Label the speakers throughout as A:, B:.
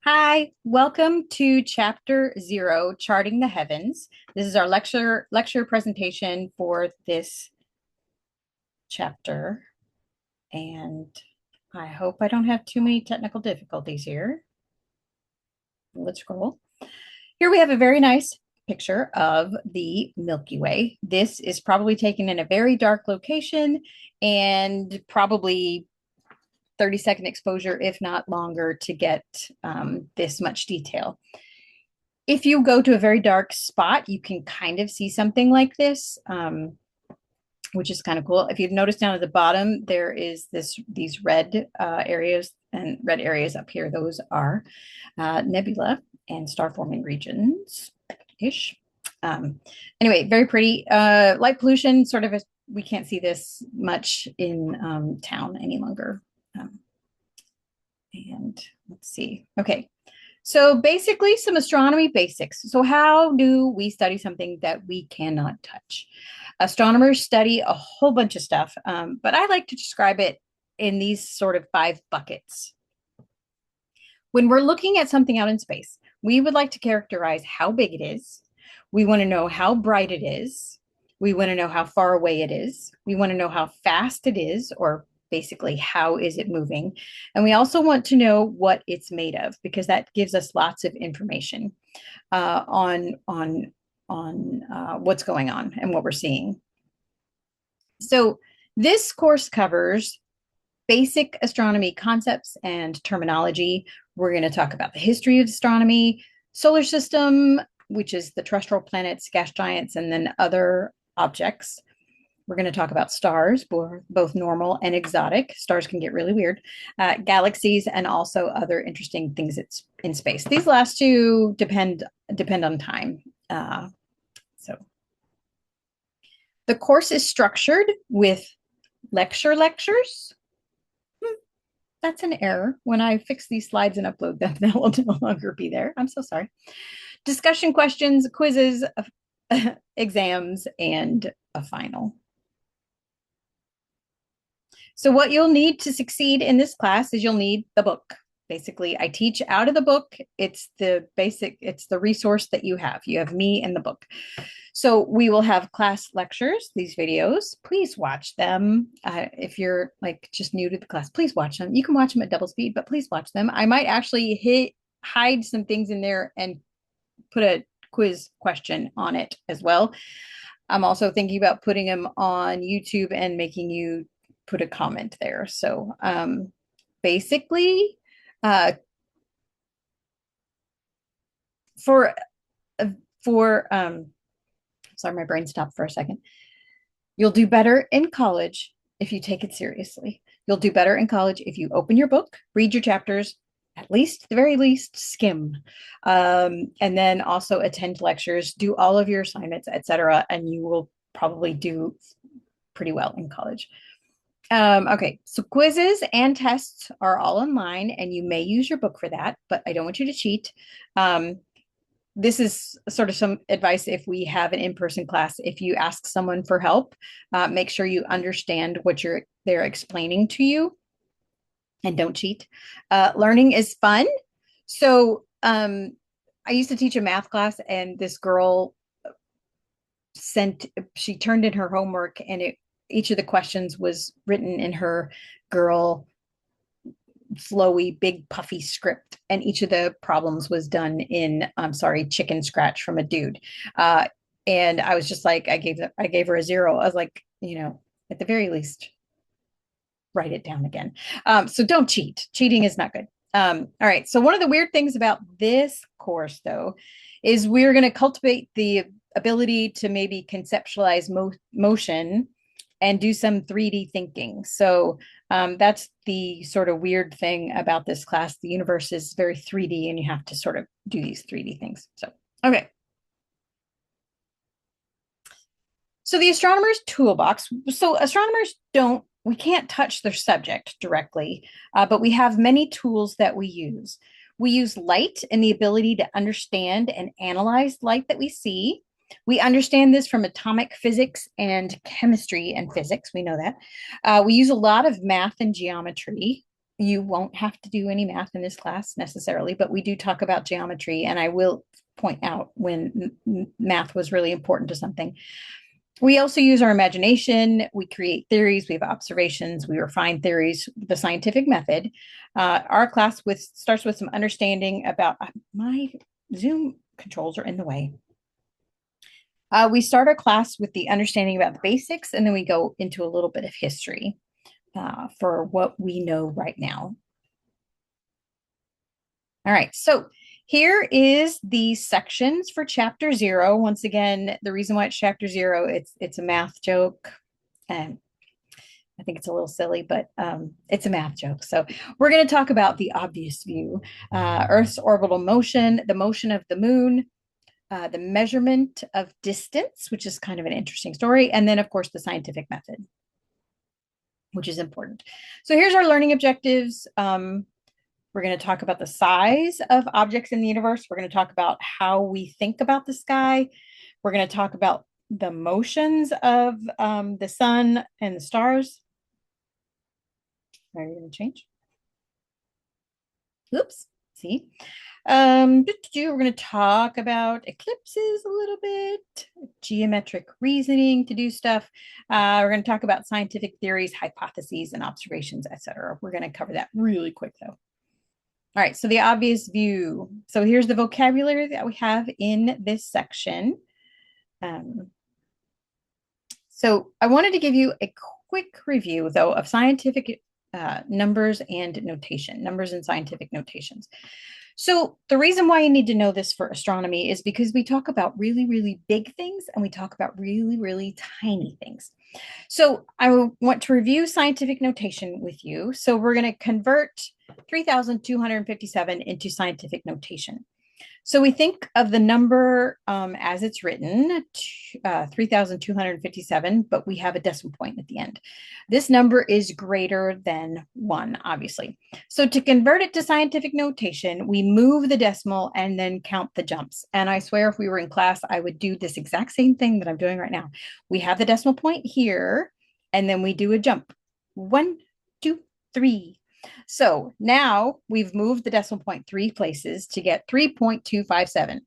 A: Hi, welcome to Chapter 0, Charting the Heavens. This is our lecture presentation for this chapter, and I hope I don't have too many technical difficulties here. Let's scroll. Here we have a very nice picture of the Milky Way. This is probably taken in a very dark location and probably 30-second exposure, if not longer, to get this much detail. If you go to a very dark spot, you can kind of see something like this, which is kind of cool. If you've noticed down at the bottom, there is these red areas and red areas up here. Those are nebula and star forming regions ish. Anyway, very pretty. Light pollution, sort of, we can't see this much in town any longer. And let's see. Okay. So basically some astronomy basics. So how do we study something that we cannot touch? Astronomers study a whole bunch of stuff, but I like to describe it in these sort of 5 buckets. When we're looking at something out in space, we would like to characterize how big it is. We want to know how bright it is. We want to know how far away it is. We want to know how fast it is, or basically how is it moving. And we also want to know what it's made of, because that gives us lots of information on what's going on and what we're seeing. So this course covers basic astronomy concepts and terminology. We're going to talk about the history of astronomy, solar system, which is the terrestrial planets, gas giants, and then other objects. We're going to talk about stars, both normal and exotic. Stars can get really weird. Galaxies, and also other interesting things in space. These last two depend on time. So the course is structured with lectures. That's an error. When I fix these slides and upload them, that will no longer be there. I'm so sorry. Discussion questions, quizzes, exams, and a final. So what you'll need to succeed in this class is you'll need the book. Basically, I teach out of the book. It's the resource that you have. You have me and the book. So we will have class lectures, these videos. Please watch them. If you're like just new to the class, please watch them. You can watch them at double speed, but please watch them. I might actually hide some things in there and put a quiz question on it as well. I'm also thinking about putting them on YouTube and making you put a comment there. So basically, for sorry, my brain stopped for a second. You'll do better in college if you take it seriously. You'll do better in college if you open your book, read your chapters, at least, the very least, skim, and then also attend lectures, do all of your assignments, etc., and you will probably do pretty well in college. Okay, so quizzes and tests are all online, and you may use your book for that, but I don't want you to cheat. This is sort of some advice if we have an in-person class. If you ask someone for help, make sure you understand what they're explaining to you, and don't cheat. Learning is fun. So I used to teach a math class, and this girl she turned in her homework, and each of the questions was written in her girl flowy, big, puffy script, and each of the problems was done in, I'm sorry, chicken scratch from a dude. And I was just like, I gave her a 0. I was like, at the very least, write it down again. So don't cheat. Cheating is not good. All right. So one of the weird things about this course, though, is we're going to cultivate the ability to maybe conceptualize motion and do some 3D thinking. So that's the sort of weird thing about this class. The universe is very 3D, and you have to sort of do these 3D things. So, okay. So the astronomer's toolbox. So astronomers we can't touch their subject directly, but we have many tools that we use. We use light and the ability to understand and analyze light that we see. We understand this from atomic physics and chemistry and physics. We know that. We use a lot of math and geometry. You won't have to do any math in this class necessarily, but we do talk about geometry, and I will point out when math was really important to something. We also use our imagination. We create theories. We have observations. We refine theories, the scientific method. Our class starts with some understanding about my Zoom controls are in the way. We start our class with the understanding about the basics, and then we go into a little bit of history for what we know right now. All right, so here is the sections for chapter 0. Once again, the reason why it's chapter 0, it's a math joke. And I think it's a little silly, but it's a math joke. So we're going to talk about the obvious view, Earth's orbital motion, the motion of the moon, the measurement of distance, which is kind of an interesting story, and then, of course, the scientific method, which is important. So here's our learning objectives. We're going to talk about the size of objects in the universe. We're going to talk about how we think about the sky. We're going to talk about the motions of the sun and the stars. Are you going to change? Oops. See? We're going to talk about eclipses a little bit, geometric reasoning to do stuff. We're going to talk about scientific theories, hypotheses, and observations, etc. We're going to cover that really quick, though. All right, so the obvious view. So here's the vocabulary that we have in this section. So I wanted to give you a quick review, though, of scientific numbers and notation, numbers and scientific notations. So the reason why you need to know this for astronomy is because we talk about really, really big things and we talk about really, really tiny things. So I want to review scientific notation with you. So we're going to convert 3,257 into scientific notation. So we think of the number as it's written, 3,257, but we have a decimal point at the end. This number is greater than 1, obviously. So to convert it to scientific notation, we move the decimal and then count the jumps. And I swear if we were in class, I would do this exact same thing that I'm doing right now. We have the decimal point here, and then we do a jump. 1, 2, 3. So now we've moved the decimal point 3 places to get 3.257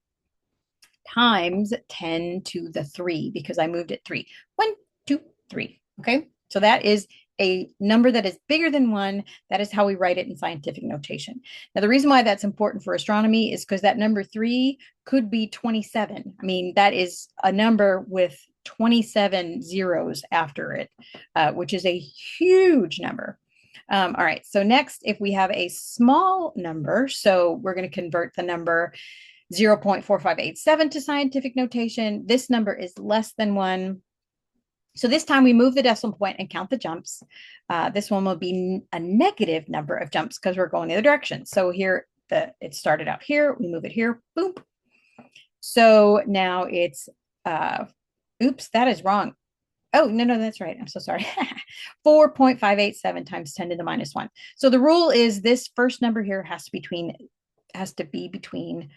A: times 10 to the 3 because I moved it 3. 1, 2, 3. Okay. So that is a number that is bigger than 1. That is how we write it in scientific notation. Now, the reason why that's important for astronomy is because that number 3 could be 27. I mean, that is a number with 27 zeros after it, which is a huge number. All right, so next, if we have a small number, so we're going to convert the number 0.4587 to scientific notation. This number is less than 1. So this time we move the decimal point and count the jumps. This one will be a negative number of jumps because we're going the other direction. So here, it started out here, we move it here, boom. So now it's, oops, that is wrong. Oh, no, that's right. I'm so sorry. 4.587 times 10 to the minus 1. So the rule is this first number here has to be between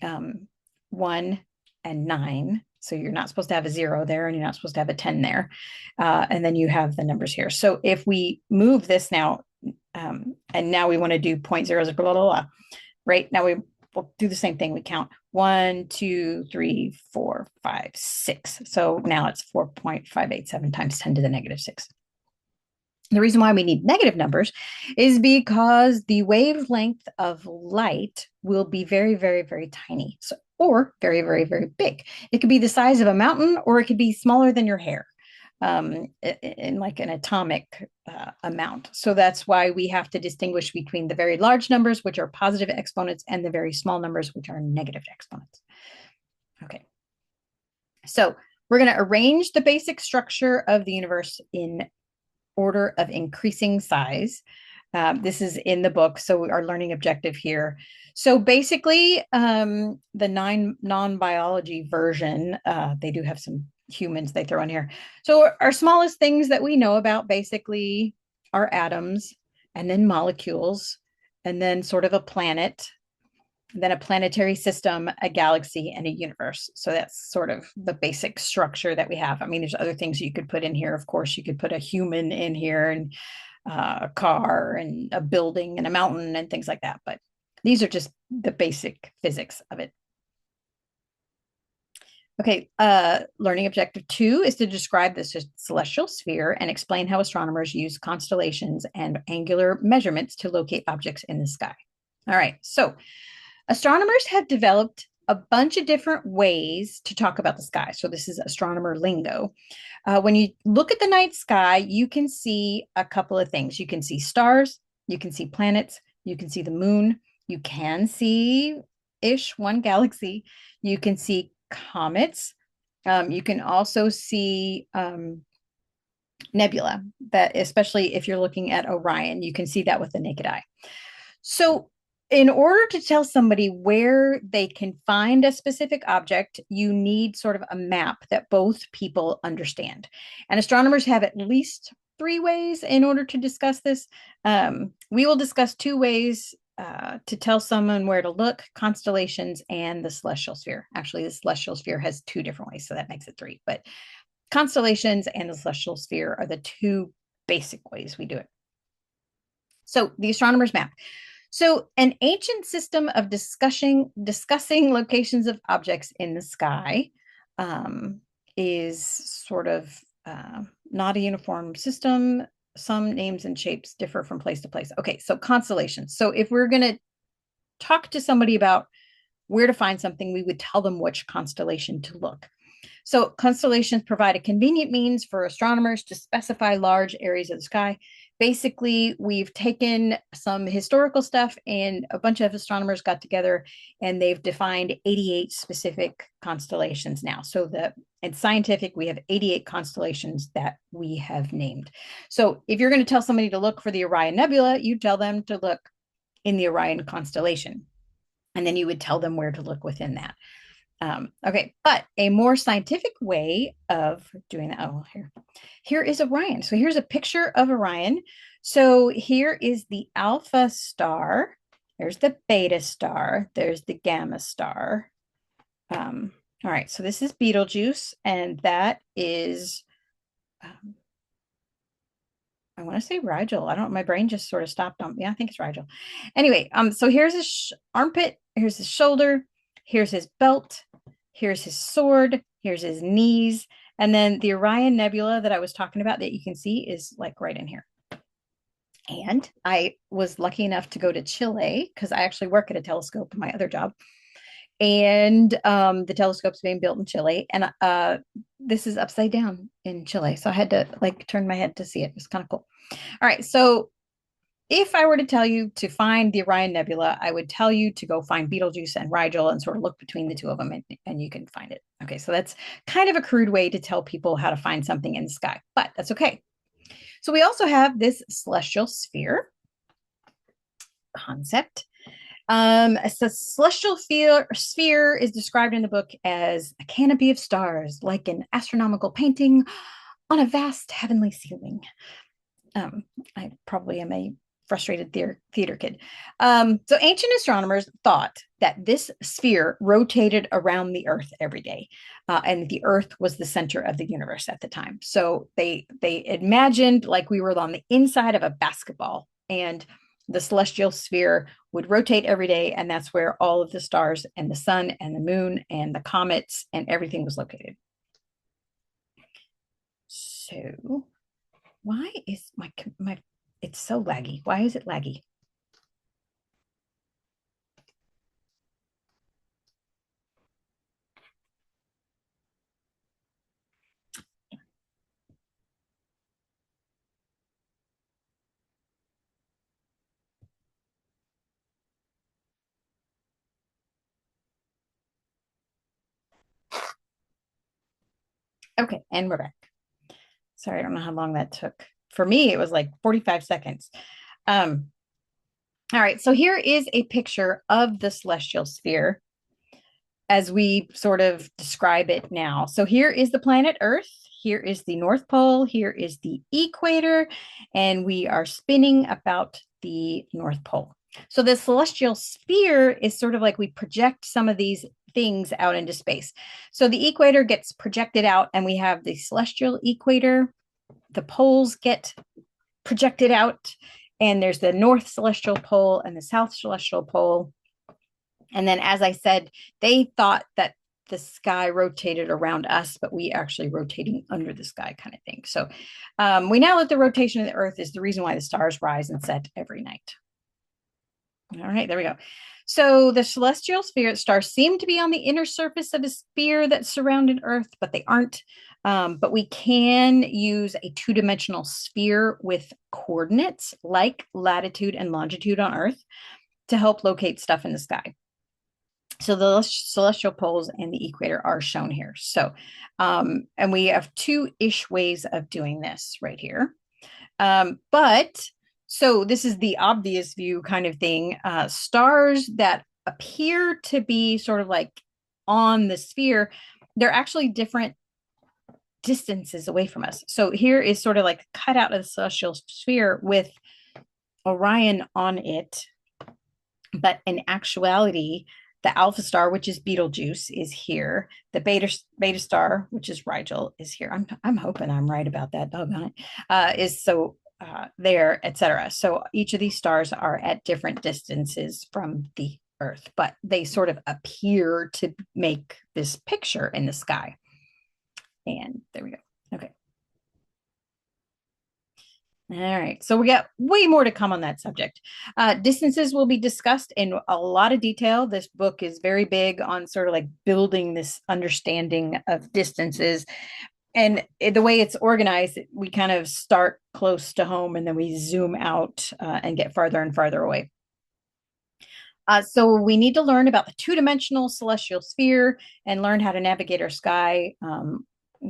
A: 1 and 9. So you're not supposed to have a 0 there, and you're not supposed to have a 10 there. And then you have the numbers here. So if we move this now, and now we want to do 0.0, blah, blah, blah, right? Now we'll do the same thing. We count 1, 2, 3, 4, 5, 6. So now it's 4.587 times 10 to the negative 6. The reason why we need negative numbers is because the wavelength of light will be very, very, very tiny, or very, very, very big. It could be the size of a mountain, or it could be smaller than your hair. In like an atomic amount. So that's why we have to distinguish between the very large numbers, which are positive exponents, and the very small numbers, which are negative exponents. Okay. So we're going to arrange the basic structure of the universe in order of increasing size. This is in the book, so our learning objective here. So basically, the non-biology version, they do have some humans they throw in here. So our smallest things that we know about basically are atoms, and then molecules, and then sort of a planet, then a planetary system, a galaxy, and a universe. So that's sort of the basic structure that we have. I mean, there's other things you could put in here. Of course, you could put a human in here, and a car and a building and a mountain and things like that. But these are just the basic physics of it. Okay, learning objective 2 is to describe the celestial sphere and explain how astronomers use constellations and angular measurements to locate objects in the sky. All right, so astronomers have developed a bunch of different ways to talk about the sky. So this is astronomer lingo. When you look at the night sky, you can see a couple of things. You can see stars, you can see planets, you can see the moon, you can see ish one galaxy, you can see comets. You can also see nebula, that especially if you're looking at Orion, you can see that with the naked eye. So in order to tell somebody where they can find a specific object, you need sort of a map that both people understand. And astronomers have at least 3 ways in order to discuss this. We will discuss 2 ways to tell someone where to look: constellations and the celestial sphere. Actually, the celestial sphere has 2 different ways, so that makes it 3. But constellations and the celestial sphere are the 2 basic ways we do it. So the astronomer's map. So an ancient system of discussing locations of objects in the sky is sort of not a uniform system. Some names and shapes differ from place to place. Okay, so constellations. So if we're going to talk to somebody about where to find something, we would tell them which constellation to look. So constellations provide a convenient means for astronomers to specify large areas of the sky. Basically, we've taken some historical stuff and a bunch of astronomers got together and they've defined 88 specific constellations now. So in scientific, we have 88 constellations that we have named. So if you're going to tell somebody to look for the Orion Nebula, you tell them to look in the Orion constellation. And then you would tell them where to look within that. Okay, but a more scientific way of doing that. Oh, here is Orion. So here's a picture of Orion. So here is the alpha star. There's the beta star. There's the gamma star. All right, so this is Betelgeuse, and that is, I want to say Rigel. I don't. My brain just sort of stopped on. Yeah, I think it's Rigel. Anyway, so here's his armpit. Here's his shoulder. Here's his belt. Here's his sword, here's his knees, and then the Orion Nebula that I was talking about that you can see is like right in here. And I was lucky enough to go to Chile because I actually work at a telescope in my other job. And the telescope's being built in Chile. And this is upside down in Chile. So I had to like turn my head to see it. It was kind of cool. All right. So if I were to tell you to find the Orion Nebula, I would tell you to go find Betelgeuse and Rigel and sort of look between the 2 of them and you can find it. Okay, so that's kind of a crude way to tell people how to find something in the sky, but that's okay. So we also have this celestial sphere concept. So celestial sphere is described in the book as a canopy of stars, like an astronomical painting on a vast heavenly ceiling. I probably am a frustrated theater kid. So ancient astronomers thought that this sphere rotated around the Earth every day, and the Earth was the center of the universe at the time. So they imagined like we were on the inside of a basketball, and the celestial sphere would rotate every day, and that's where all of the stars and the sun and the moon and the comets and everything was located. So why is my it's so laggy. Why is it laggy? Okay, and we're back. Sorry, I don't know how long that took. For me, it was like 45 seconds. All right, so here is a picture of the celestial sphere as we sort of describe it now. So here is the planet Earth. Here is the North Pole. Here is the equator. And we are spinning about the North Pole. So the celestial sphere is sort of like we project some of these things out into space. So the equator gets projected out and we have the celestial equator. The poles get projected out. And there's the North Celestial Pole and the South Celestial Pole. And then, as I said, they thought that the sky rotated around us, but we actually rotating under the sky kind of thing. So we now know that the rotation of the Earth is the reason why the stars rise and set every night. All right, there we go. So the celestial sphere stars seem to be on the inner surface of a sphere that surrounded Earth, but they aren't. But we can use a two-dimensional sphere with coordinates like latitude and longitude on Earth to help locate stuff in the sky. So the celestial poles and the equator are shown here. So, and we have two-ish ways of doing this right here. But so this is the obvious view kind of thing. Stars that appear to be sort of like on the sphere, they're actually different distances away from us. So here is sort of like cut out of the celestial sphere with Orion on it. But in actuality, the alpha star, which is Betelgeuse, is here. The beta star, which is Rigel, is here. I'm hoping I'm right about that. Doggone it. Is so there, etc. So each of these stars are at different distances from the Earth, but they sort of appear to make this picture in the sky. And there we go. Okay. All right. So we got way more to come on that subject. Distances will be discussed in a lot of detail. This book is very big on sort of like building this understanding of distances. And the way it's organized, we kind of start close to home and then we zoom out and get farther and farther away. So we need to learn about the two-dimensional celestial sphere and learn how to navigate our sky.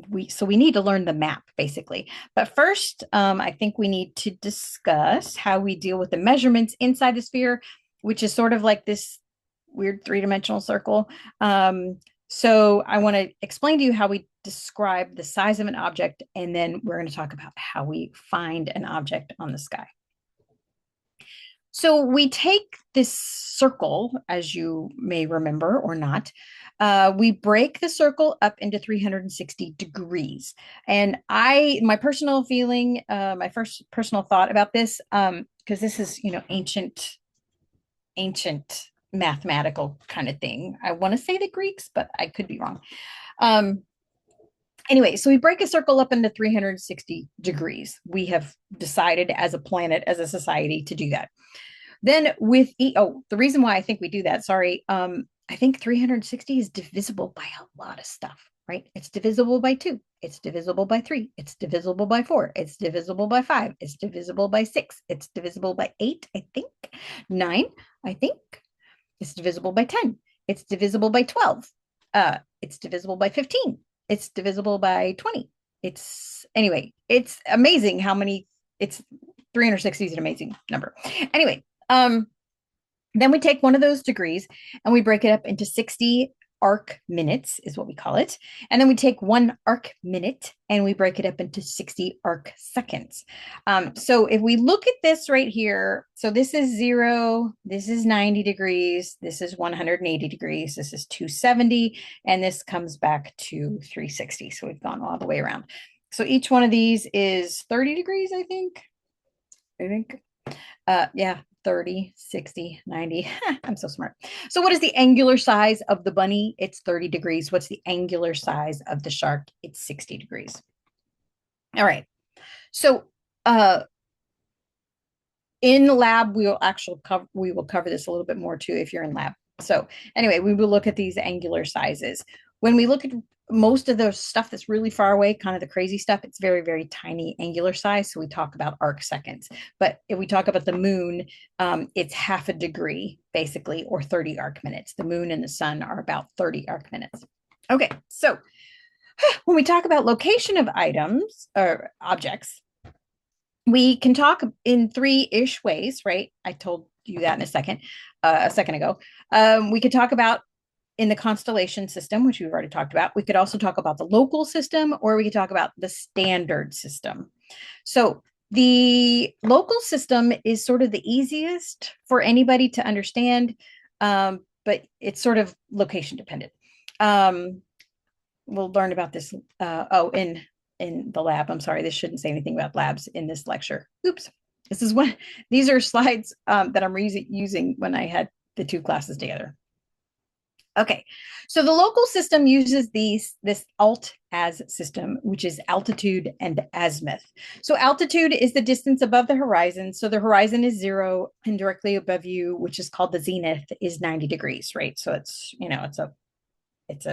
A: We need to learn the map basically. But first, I think we need to discuss how we deal with the measurements inside the sphere, which is sort of like this weird three-dimensional circle. So I want to explain to you how we describe the size of an object, and then we're going to talk about how we find an object on the sky. So we take this circle, as you may remember or not, we break the circle up into 360 degrees. And my personal feeling, my first personal thought about this, because this is, ancient mathematical kind of thing. I want to say the Greeks, but I could be wrong. Anyway, so we break a circle up into 360 degrees. We have decided as a planet, as a society, to do that. Then the reason why I think we do that, sorry, I think 360 is divisible by a lot of stuff, right? It's divisible by 2. It's divisible by 3. It's divisible by 4. It's divisible by 5. It's divisible by 6. It's divisible by 8, I think. 9, I think. It's divisible by 10. It's divisible by 12. It's divisible by 15. It's divisible by 20. It's amazing how many. It's 360 is an amazing number. Anyway, then we take one of those degrees and we break it up into 60 arc minutes is what we call it. And then we take one arc minute and we break it up into 60 arc seconds. So if we look at this right here, so this is 0, this is 90 degrees, this is 180 degrees, this is 270, and this comes back to 360. So we've gone all the way around. So each one of these is 30 degrees, I think. Yeah, 30, 60, 90. I'm so smart. So what is the angular size of the bunny? It's 30 degrees. What's the angular size of the shark? It's 60 degrees. All right. So in lab, we will cover this a little bit more too if you're in lab. So anyway, we will look at these angular sizes. When we look at most of the stuff that's really far away, kind of the crazy stuff, it's very, very tiny angular size. So we talk about arc seconds. But if we talk about the moon, it's half a degree, basically, or 30 arc minutes. The moon and the sun are about 30 arc minutes. Okay, so when we talk about location of items or objects, we can talk in 3-ish ways, right? I told you that in a second ago. We could talk about in the constellation system, which we've already talked about. We could also talk about the local system, or we could talk about the standard system. So the local system is sort of the easiest for anybody to understand, but it's sort of location dependent. We'll learn about this. In in the lab. I'm sorry, this shouldn't say anything about labs in this lecture. Oops. This is what these are slides that I'm using when I had the two classes together. Okay, so the local system uses this alt-az system, which is altitude and azimuth. So altitude is the distance above the horizon. So the horizon is 0, and directly above you, which is called the zenith, is 90 degrees, right? So it's, you know, it's a it's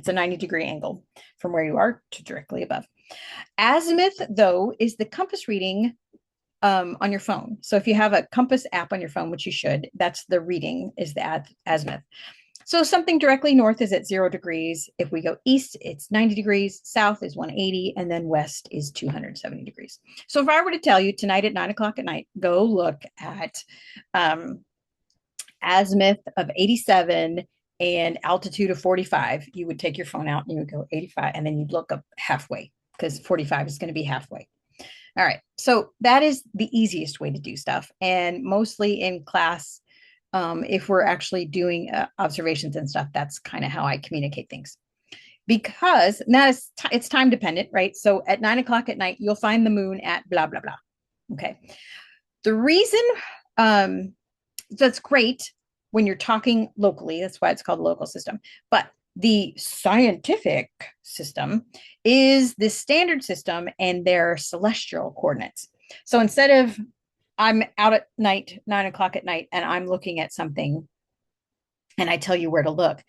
A: a 90-degree angle from where you are to directly above. Azimuth, though, is the compass reading on your phone. So if you have a compass app on your phone, which you should, that's the reading is the azimuth. So something directly north is at 0 degrees. If we go east, it's 90 degrees. South is 180, and then west is 270 degrees. So if I were to tell you tonight at 9 o'clock at night, go look at azimuth of 87 and altitude of 45, you would take your phone out and you would go 85, and then you'd look up halfway because 45 is going to be halfway. All right. So that is the easiest way to do stuff. And mostly in class, if we're actually doing observations and stuff, that's kind of how I communicate things. Because now it's time dependent, right? So at 9 o'clock at night, you'll find the moon at blah, blah, blah. Okay. The reason that's great when you're talking locally, that's why it's called the local system. But the scientific system is the standard system and their celestial coordinates. So instead of I'm out at night, 9 o'clock at night, and I'm looking at something and I tell you where to look,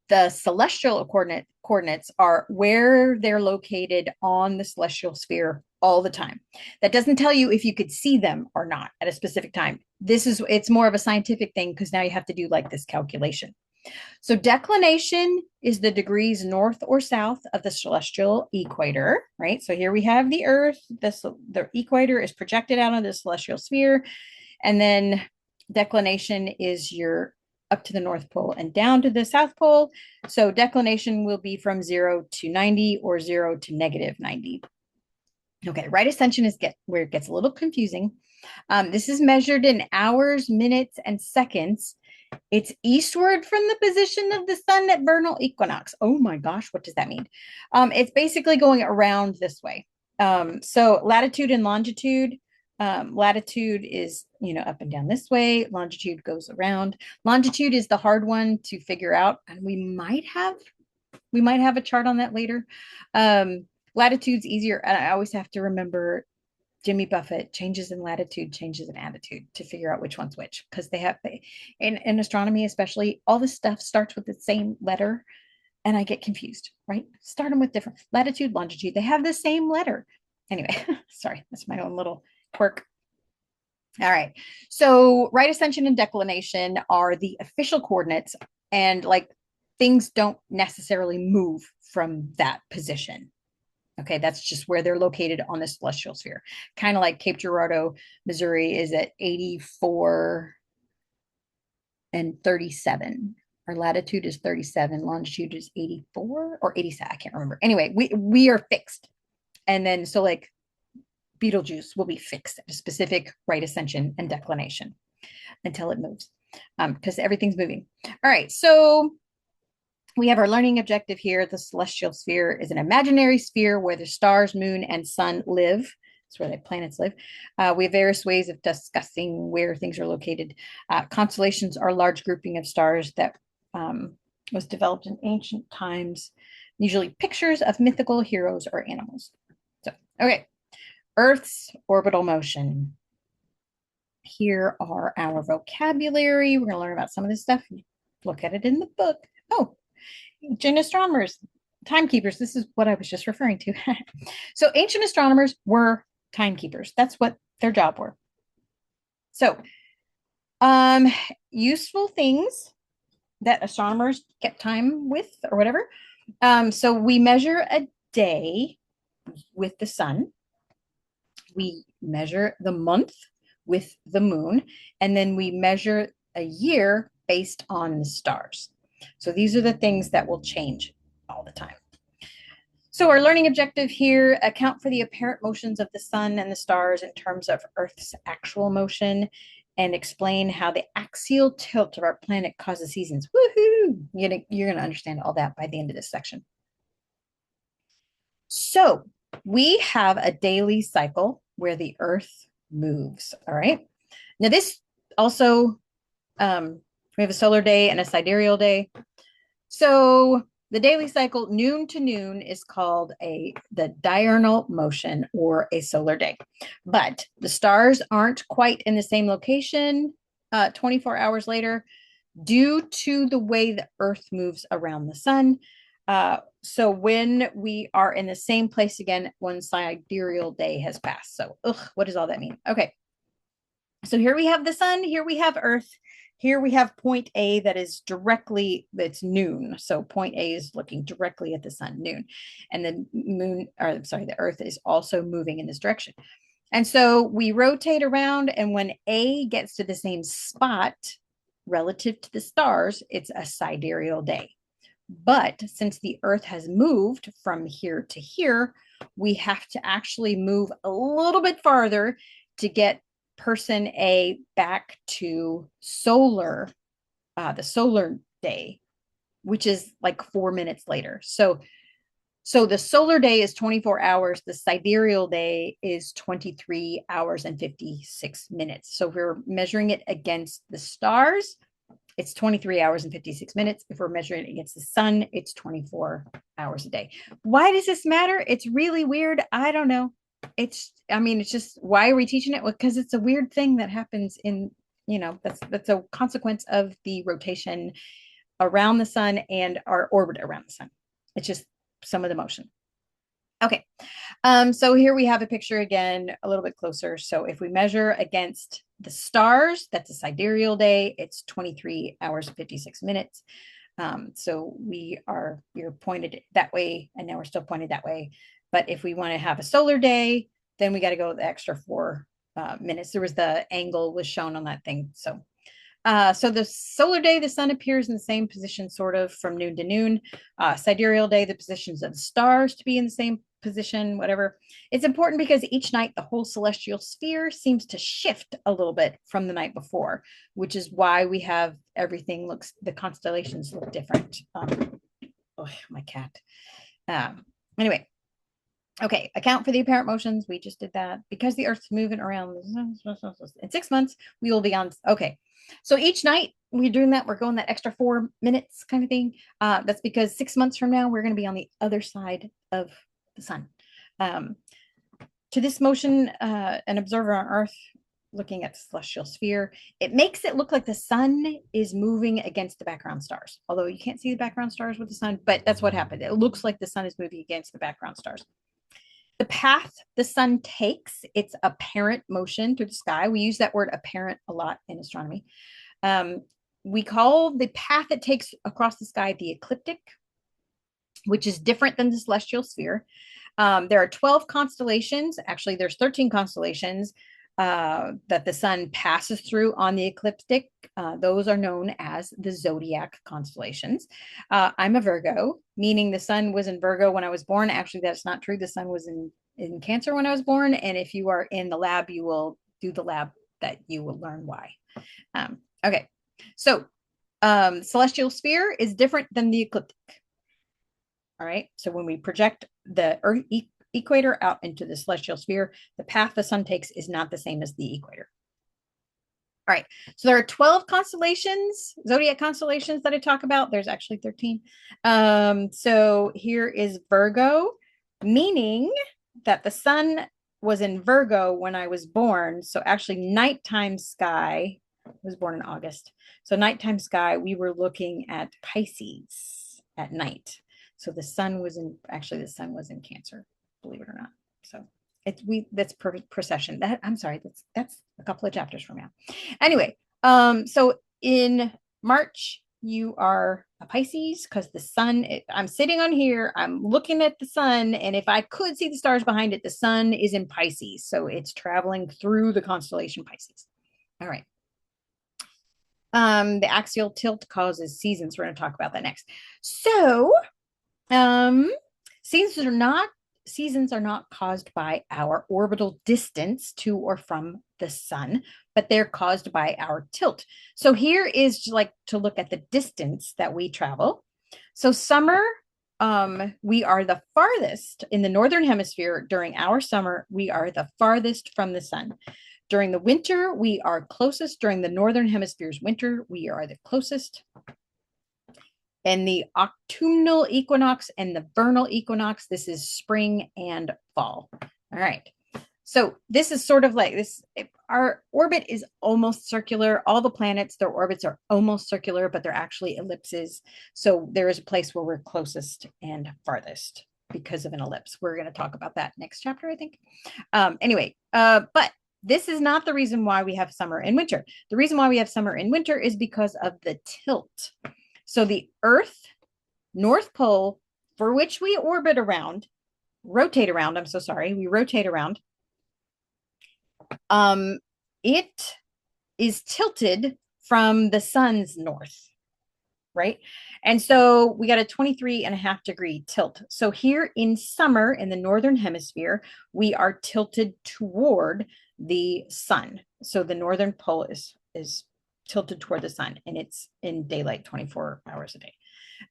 A: the celestial coordinates are where they're located on the celestial sphere all the time. That doesn't tell you if you could see them or not at a specific time. It's more of a scientific thing because now you have to do like this calculation. So declination is the degrees north or south of the celestial equator, right? So here we have the Earth. The equator is projected out on the celestial sphere. And then declination is your up to the North Pole and down to the South Pole. So declination will be from 0 to 90 or 0 to negative 90. Okay, right ascension is where it gets a little confusing. This is measured in hours, minutes, and seconds. It's eastward from the position of the sun at vernal equinox. Oh my gosh, what does that mean? It's basically going around this way. So latitude and longitude. Latitude is, up and down this way. Longitude goes around. Longitude is the hard one to figure out, and we might have a chart on that later. Latitude's easier. And I always have to remember Jimmy Buffett, changes in latitude, changes in attitude, to figure out which one's which, because in astronomy especially, all this stuff starts with the same letter, and I get confused, right? Start them with different latitude, longitude. They have the same letter. Anyway, sorry, that's my own little quirk. All right. So right ascension and declination are the official coordinates, and like things don't necessarily move from that position. Okay, that's just where they're located on the celestial sphere. Kind of like Cape Girardeau, Missouri is at 84 and 37. Our latitude is 37, longitude is 84 or 87. I can't remember. Anyway, we are fixed. And then so like Betelgeuse will be fixed at a specific right ascension and declination until it moves, because everything's moving. All right, so we have our learning objective here. The celestial sphere is an imaginary sphere where the stars, moon, and sun live. That's where the planets live. We have various ways of discussing where things are located. Constellations are a large grouping of stars that was developed in ancient times, usually pictures of mythical heroes or animals. So, okay, Earth's orbital motion. Here are our vocabulary. We're going to learn about some of this stuff. Look at it in the book. Oh, ancient astronomers, timekeepers. This is what I was just referring to. So ancient astronomers were timekeepers. That's what their job were. So useful things that astronomers kept time with or whatever. So we measure a day with the sun. We measure the month with the moon. And then we measure a year based on the stars. So these are the things that will change all the time. So our learning objective here, account for the apparent motions of the sun and the stars in terms of Earth's actual motion, and explain how the axial tilt of our planet causes seasons. Woohoo! You're going to understand all that by the end of this section. So We have a daily cycle where the Earth moves. All right. Now, this also, we have a solar day and a sidereal day. So the daily cycle, noon to noon, is called the diurnal motion or a solar day. But the stars aren't quite in the same location 24 hours later due to the way the Earth moves around the sun. So when we are in the same place again, one sidereal day has passed. So, what does all that mean? Okay. So here we have the sun, here we have Earth, here we have point A that is directly, it's noon. So point A is looking directly at the sun, noon. And the moon, or sorry, the Earth is also moving in this direction. And so we rotate around, and when A gets to the same spot relative to the stars, it's a sidereal day. But since the Earth has moved from here to here, we have to actually move a little bit farther to get person A back to the solar day, which is like 4 minutes later. So the solar day is 24 hours. The sidereal day is 23 hours and 56 minutes. So if we're measuring it against the stars, it's 23 hours and 56 minutes. If we're measuring it against the sun, it's 24 hours a day. Why does this matter? It's really weird. I don't know. It's just, why are we teaching it? Well, because it's a weird thing that happens that's a consequence of the rotation around the sun and our orbit around the sun. It's just some of the motion. Okay. So here we have a picture again, a little bit closer. So if we measure against the stars, that's a sidereal day. It's 23 hours, 56 minutes. So we're pointed that way, and now we're still pointed that way. But if we want to have a solar day, then we got to go the extra 4 minutes. There was the angle was shown on that thing. So the solar day, the sun appears in the same position, sort of from noon to noon. Sidereal day, the positions of the stars to be in the same position, whatever. It's important because each night the whole celestial sphere seems to shift a little bit from the night before, which is why we have the constellations look different. Oh, my cat. Anyway, okay, account for the apparent motions. We just did that. Because the Earth's moving around in 6 months, we will be on. Okay, so each night we're doing that. We're going that extra 4 minutes kind of thing. That's because 6 months from now, we're going to be on the other side of the sun. To this motion, an observer on Earth looking at the celestial sphere, it makes it look like the sun is moving against the background stars. Although you can't see the background stars with the sun, but that's what happened. It looks like the sun is moving against the background stars. The path the sun takes, its apparent motion through the sky. We use that word apparent a lot in astronomy. We call the path it takes across the sky the ecliptic, which is different than the celestial sphere. There are 12 constellations. Actually, there's 13 constellations that the sun passes through on the ecliptic. Those are known as the zodiac constellations. I'm a Virgo, meaning the sun was in Virgo when I was born. Actually, that's not true. The sun was in Cancer when I was born. And if you are in the lab, you will do the lab that you will learn why. Okay, so celestial sphere is different than the ecliptic. All right, so when we project the Earth equator out into the celestial sphere, the path the sun takes is not the same as the equator. All right, so there are 12 constellations, zodiac constellations that I talk about. There's actually 13. So here is Virgo, meaning that the sun was in Virgo when I was born. So actually nighttime sky, I was born in August. So nighttime sky, we were looking at Pisces at night. So the sun was in Cancer, believe it or not. So that's precession. I'm sorry, that's a couple of chapters from now. Anyway, so in March, you are a Pisces because the sun, I'm sitting on here, I'm looking at the sun, and if I could see the stars behind it, the sun is in Pisces. So it's traveling through the constellation Pisces. All right. The axial tilt causes seasons. We're going to talk about that next. So seasons are not caused by our orbital distance to or from the sun, but they're caused by our tilt. So here is like to look at the distance that we travel. So summer we are the farthest in the northern hemisphere during our summer. We are the farthest from the sun. During the winter, we are closest. During the northern hemisphere's winter, we are the closest. And the autumnal equinox and the vernal equinox, this is spring and fall. All right. So this is sort of like this. Our orbit is almost circular. All the planets, their orbits are almost circular, but they're actually ellipses. So there is a place where we're closest and farthest because of an ellipse. We're going to talk about that next chapter, I think. Anyway, but this is not the reason why we have summer and winter. The reason why we have summer and winter is because of the tilt. So the Earth, North Pole, for which we rotate around, we rotate around. It is tilted from the sun's north, right? And so we got a 23.5-degree tilt. So here in summer in the northern hemisphere, we are tilted toward the sun. So the northern pole is tilted toward the sun, and it's in daylight 24 hours a day.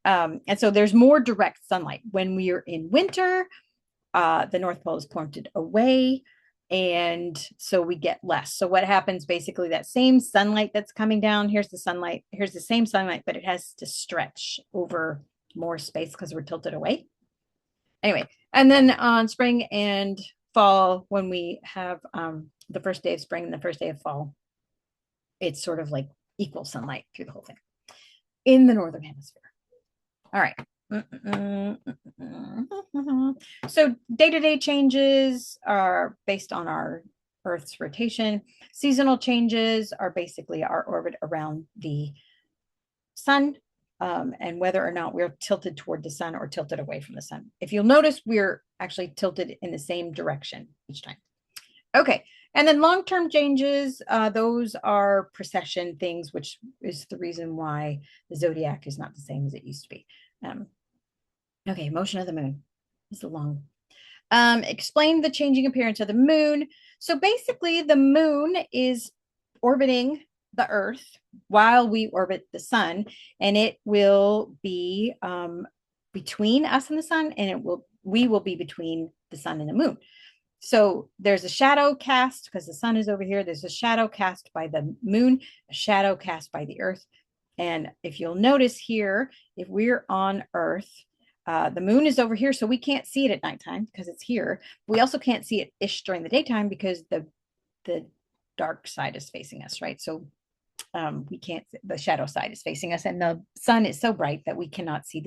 A: And so there's more direct sunlight. When we are in winter, the North Pole is pointed away, and so we get less. So what happens basically, that same sunlight that's coming down, here's the sunlight, here's the same sunlight, but it has to stretch over more space because we're tilted away. Anyway, and then on spring and fall, when we have the first day of spring and the first day of fall, it's sort of like equal sunlight through the whole thing in the northern hemisphere. All right. So day-to-day changes are based on our Earth's rotation. Seasonal changes are basically our orbit around the sun, and whether or not we're tilted toward the sun or tilted away from the sun. If you'll notice, we're actually tilted in the same direction each time. Okay. And then long-term changes, those are precession things, which is the reason why the zodiac is not the same as it used to be. Okay, motion of the moon. This is long. Explain the changing appearance of the moon. So basically, the moon is orbiting the Earth while we orbit the sun, and it will be between us and the sun, and we will be between the sun and the moon. So there's a shadow cast because the sun is over here. There's a shadow cast by the moon, a shadow cast by the Earth. And if you'll notice here, if we're on Earth, the moon is over here, so we can't see it at nighttime because it's here. We also can't see it ish during the daytime because the dark side is facing us, right? So we can't, the shadow side is facing us, and the sun is so bright that we cannot see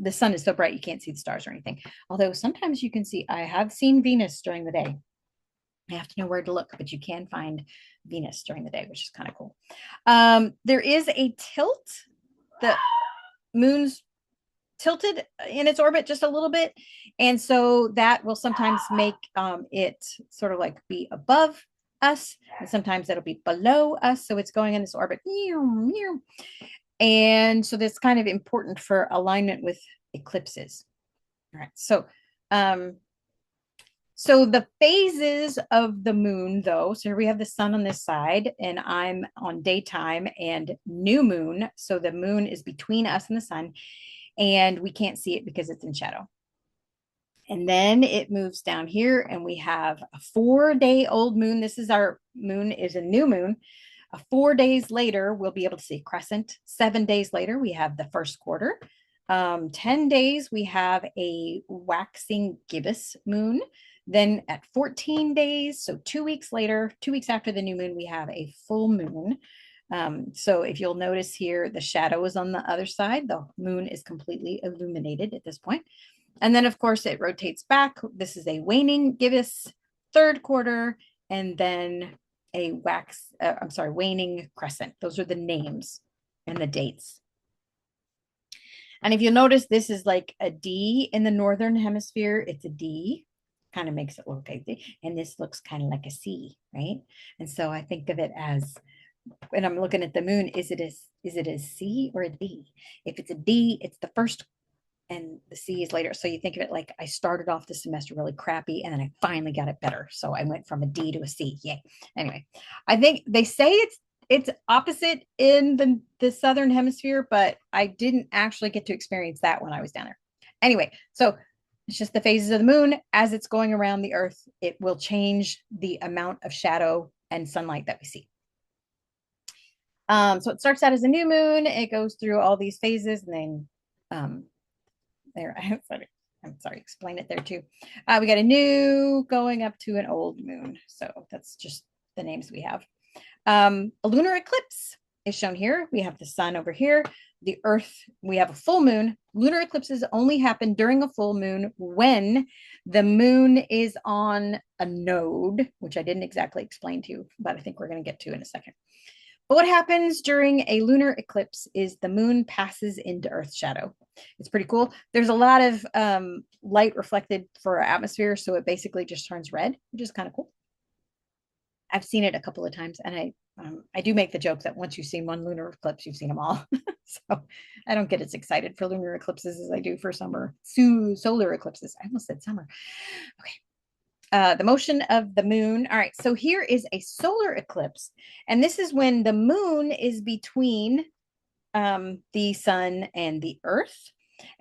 A: the sun is so bright you can't see the stars or anything. Although sometimes you can see, I have seen Venus during the day. You have to know where to look, but you can find Venus during the day, which is kind of cool. There is a tilt. The moon's tilted in its orbit just a little bit, and so that will sometimes make it sort of like be above us, and sometimes it'll be below us, so it's going in this orbit, and so that's kind of important for alignment with eclipses. All right, so so the phases of the moon, though, so here we have the sun on this side, and I'm on daytime and new moon, so the moon is between us and the sun, and we can't see it because it's in shadow. And then it moves down here, and we have a 4-day-old moon. This is our moon, is a new moon. 4 days later, we'll be able to see crescent. 7 days later, we have the first quarter. 10 days, we have a waxing gibbous moon. Then at 14 days, so 2 weeks later, 2 weeks after the new moon, we have a full moon. So if you'll notice here, the shadow is on the other side. The moon is completely illuminated at this point. And then, of course, it rotates back. This is a waning gibbous third quarter, and then a waning crescent. Those are the names and the dates. And if you notice, this is like a D in the northern hemisphere. It's a D, kind of makes it look like D. And this looks kind of like a C, right? And so I think of it as, when I'm looking at the moon, is it a C or a D? If it's a D, it's the first, and the C is later. So you think of it like I started off the semester really crappy, and then I finally got it better. So I went from a D to a C. Yay. Anyway, I think they say it's opposite in the southern hemisphere, but I didn't actually get to experience that when I was down there. Anyway, so it's just the phases of the moon as it's going around the earth. It will change the amount of shadow and sunlight that we see. So it starts out as a new moon. It goes through all these phases, and then there. I'm sorry, explain it there too. We got a new going up to an old moon. So that's just the names we have. A lunar eclipse is shown here. We have the sun over here, the earth. We have a full moon. Lunar eclipses only happen during a full moon when the moon is on a node, which I didn't exactly explain to you, but I think we're going to get to in a second. But what happens during a lunar eclipse is the moon passes into Earth's shadow. It's pretty cool. There's a lot of light reflected for our atmosphere, so it basically just turns red, which is kind of cool. I've seen it a couple of times, and I do make the joke that once you've seen one lunar eclipse, you've seen them all. So I don't get as excited for lunar eclipses as I do for solar eclipses. I almost said summer. Okay. The motion of the moon. All right, so here is a solar eclipse, and this is when the moon is between the sun and the earth.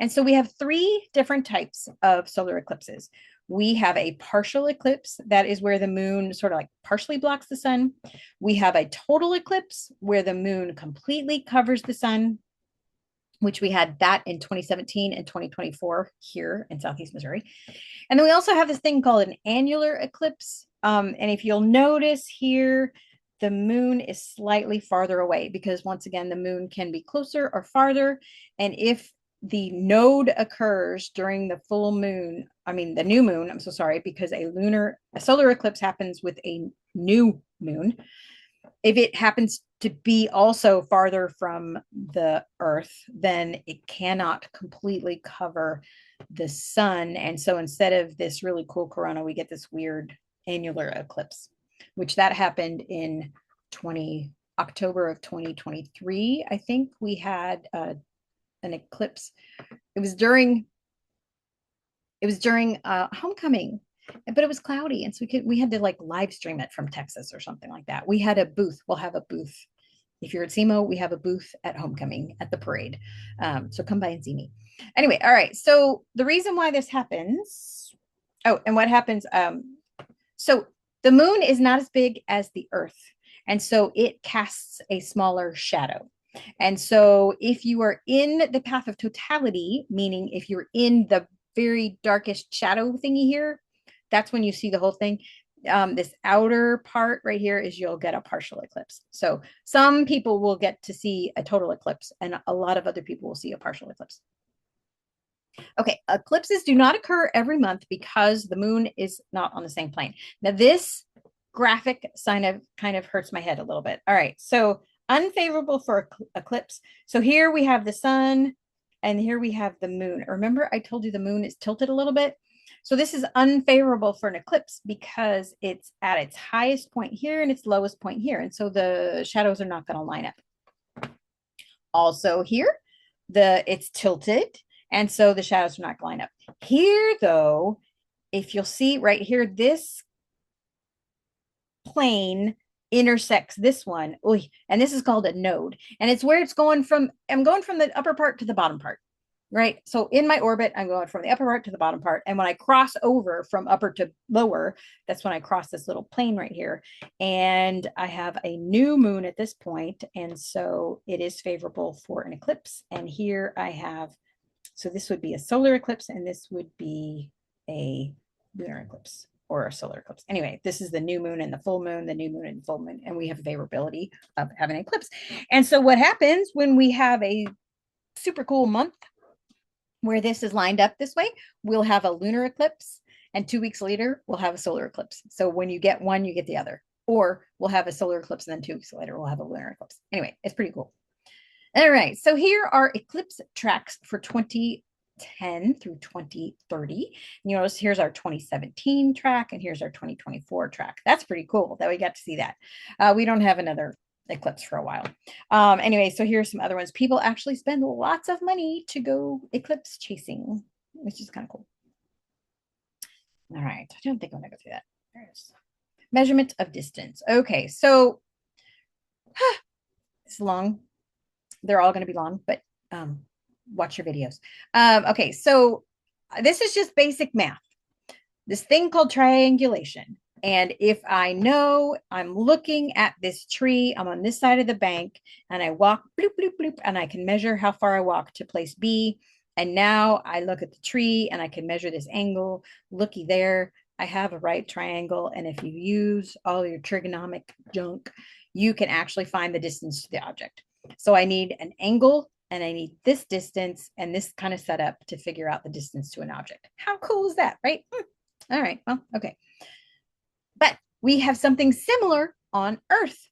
A: And so we have three different types of solar eclipses. We have a partial eclipse, that is where the moon sort of like partially blocks the sun. We have a total eclipse where the moon completely covers the sun, which we had that in 2017 and 2024 here in Southeast Missouri. And then we also have this thing called an annular eclipse. And if you'll notice here, the moon is slightly farther away because once again, the moon can be closer or farther. And if the node occurs during the full moon, I mean, the new moon, I'm so sorry, because a solar eclipse happens with a new moon. If it happens to be also farther from the earth, then it cannot completely cover the sun. And so instead of this really cool corona, we get this weird annular eclipse, which that happened in October of 2023. I think we had an eclipse. It was during homecoming, but it was cloudy, and so we had to like live stream it from Texas or something like that. We had a booth. We'll have a booth. If you're at SEMO, we have a booth at homecoming at the parade. So come by and see me. Anyway, all right. So the reason why this happens, oh, and what happens, so the moon is not as big as the earth, and so it casts a smaller shadow. And so if you are in the path of totality, meaning if you're in the very darkest shadow thingy here, that's when you see the whole thing. This outer part right here is you'll get a partial eclipse. So some people will get to see a total eclipse, and a lot of other people will see a partial eclipse. Okay, eclipses do not occur every month because the moon is not on the same plane. Now, this graphic kind of hurts my head a little bit. All right, so unfavorable for eclipse. So here we have the sun, and here we have the moon. Remember, I told you the moon is tilted a little bit. So this is unfavorable for an eclipse because it's at its highest point here and its lowest point here. And so the shadows are not going to line up. Also here, it's tilted, and so the shadows are not going to line up. Here, though, if you'll see right here, this plane intersects this one. And this is called a node. And it's where it's going from. I'm going from the upper part to the bottom part. Right. So in my orbit, I'm going from the upper part to the bottom part. And when I cross over from upper to lower, that's when I cross this little plane right here. And I have a new moon at this point. And so it is favorable for an eclipse. And here I have, so this would be a solar eclipse, and this would be a lunar eclipse or a solar eclipse. Anyway, this is the new moon and the full moon, the new moon and the full moon, and we have favorability of having an eclipse. And so what happens when we have a super cool month where this is lined up this way, we'll have a lunar eclipse, and 2 weeks later, we'll have a solar eclipse. So when you get one, you get the other. Or we'll have a solar eclipse, and then 2 weeks later, we'll have a lunar eclipse. Anyway, it's pretty cool. All right, so here are eclipse tracks for 2010 through 2030. And you notice here's our 2017 track, and here's our 2024 track. That's pretty cool that we got to see that. We don't have another eclipse for a while. Anyway, so here's some other ones. People actually spend lots of money to go eclipse chasing, which is kind of cool. All right, I don't think I'm gonna go through that. There's measurement of distance. Okay, so it's long. They're all going to be long, but watch your videos. Okay, so this is just basic math. This thing called triangulation. And if I know I'm looking at this tree, I'm on this side of the bank, and I walk bloop, bloop, bloop, and I can measure how far I walk to place B. And now I look at the tree and I can measure this angle. Looky there, I have a right triangle. And if you use all your trigonomic junk, you can actually find the distance to the object. So I need an angle and I need this distance and this kind of setup to figure out the distance to an object. How cool is that, right? All right, well, okay. But we have something similar on Earth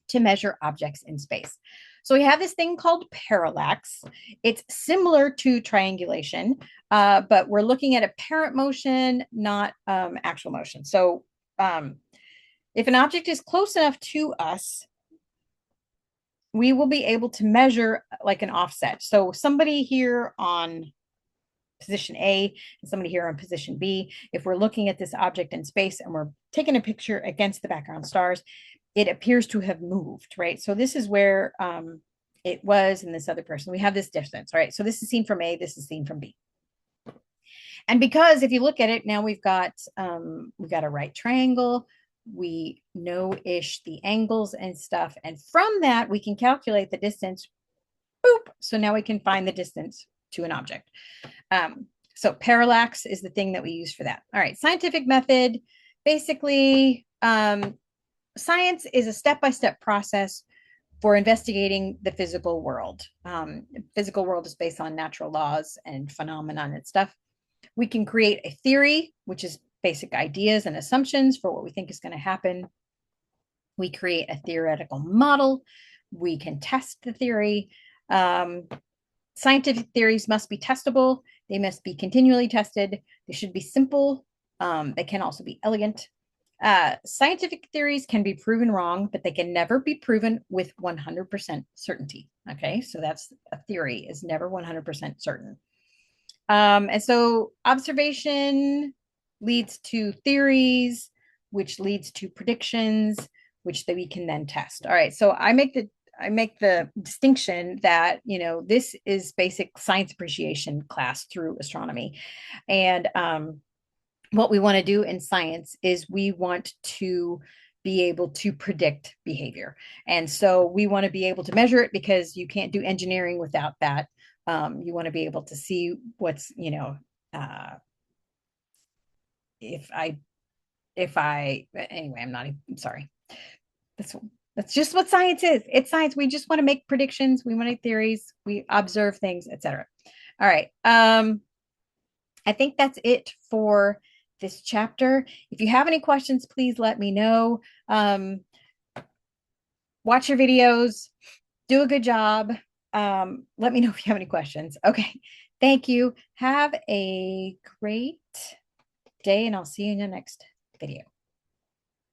A: to measure objects in space. So we have this thing called parallax. It's similar to triangulation, but we're looking at apparent motion, not actual motion. So if an object is close enough to us, we will be able to measure like an offset. So somebody here on position A and somebody here on position B, if we're looking at this object in space and we're taking a picture against the background stars, it appears to have moved, right? So this is where it was in this other person. We have this distance, right? So this is seen from A, this is seen from B. And because if you look at it, now we've got a right triangle, we know-ish the angles and stuff. And from that, we can calculate the distance. Boop. So now we can find the distance to an object. So parallax is the thing that we use for that. All right, scientific method. Basically, science is a step-by-step process for investigating the physical world. Physical world is based on natural laws and phenomenon and stuff. We can create a theory, which is basic ideas and assumptions for what we think is going to happen. We create a theoretical model. We can test the theory. Scientific theories must be testable. They must be continually tested. They should be simple. They can also be elegant. Scientific theories can be proven wrong, but they can never be proven with 100% certainty. Okay, so that's a theory is never 100% certain. And so observation leads to theories, which leads to predictions, which we can then test. All right, so I make the distinction that, you know, this is basic science appreciation class through astronomy. And what we want to do in science is we want to be able to predict behavior. And so we want to be able to measure it because you can't do engineering without that. You want to be able to see what's, you know, anyway, I'm sorry. That's just what science is. It's science. We just want to make predictions. We want to make theories. We observe things, etc. All right. I think that's it for this chapter. If you have any questions, please let me know. Watch your videos. Do a good job. Let me know if you have any questions. Okay. Thank you. Have a great day, and I'll see you in the next video.